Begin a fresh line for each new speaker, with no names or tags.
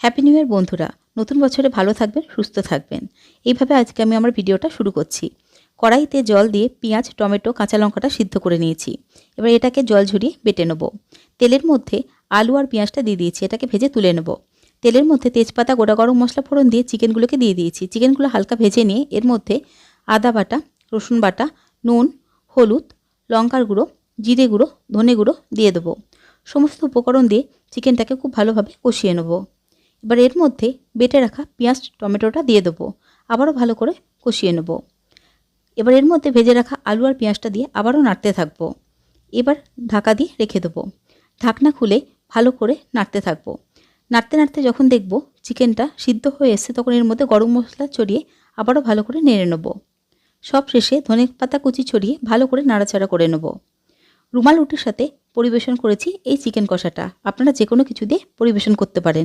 Happy new year বন্ধুরা, নতুন বছরে ভালো থাকবেন, সুস্থ থাকবেন। এইভাবে আজকে আমি আমার ভিডিওটা শুরু করছি। কড়াইতে জল দিয়ে পেঁয়াজ, টমেটো, কাঁচা লঙ্কাটা সিদ্ধ করে নিয়েছি। এবার এটাকে জল ঝরিয়ে বেটে নেব। তেলের মধ্যে আলু আর পেঁয়াজটা দিয়ে দিয়েছি, এটাকে ভেজে তুলে নেব। তেলের মধ্যে তেজপাতা, গোটা গরম মশলা ফোড়ন দিয়ে চিকেনগুলোকে দিয়ে দিয়েছি। চিকেনগুলো হালকা ভেজে নিয়ে এর মধ্যে আদা বাটা, রসুন বাটা, নুন, হলুদ, লঙ্কার গুঁড়ো, জিরে গুঁড়ো, ধনে গুঁড়ো দিয়ে দেবো। সমস্ত উপকরণ দিয়ে চিকেনটাকে খুব ভালোভাবে কষিয়ে নেব। এবার এর মধ্যে বেটে রাখা পেঁয়াজ, টমেটোটা দিয়ে দেবো। আবারও ভালো করে কষিয়ে নেব। এবার এর মধ্যে ভেজে রাখা আলু আর পেঁয়াজটা দিয়ে আবারও নাড়তে থাকবো। এবার ঢাকা দিয়ে রেখে দেবো। ঢাকনা খুলে ভালো করে নাড়তে থাকবো। নাড়তে নাড়তে যখন দেখব চিকেনটা সিদ্ধ হয়ে এসছে, তখন এর মধ্যে গরম মশলা ছড়িয়ে আবারও ভালো করে নেড়ে নেব। সব শেষে ধনেপাতা কুচি ছড়িয়ে ভালো করে নাড়াচাড়া করে নেব। রুমাল রুটির সাথে পরিবেশন করেছি এই চিকেন কষাটা। আপনারা যে কোনো কিছু দিয়ে পরিবেশন করতে পারেন।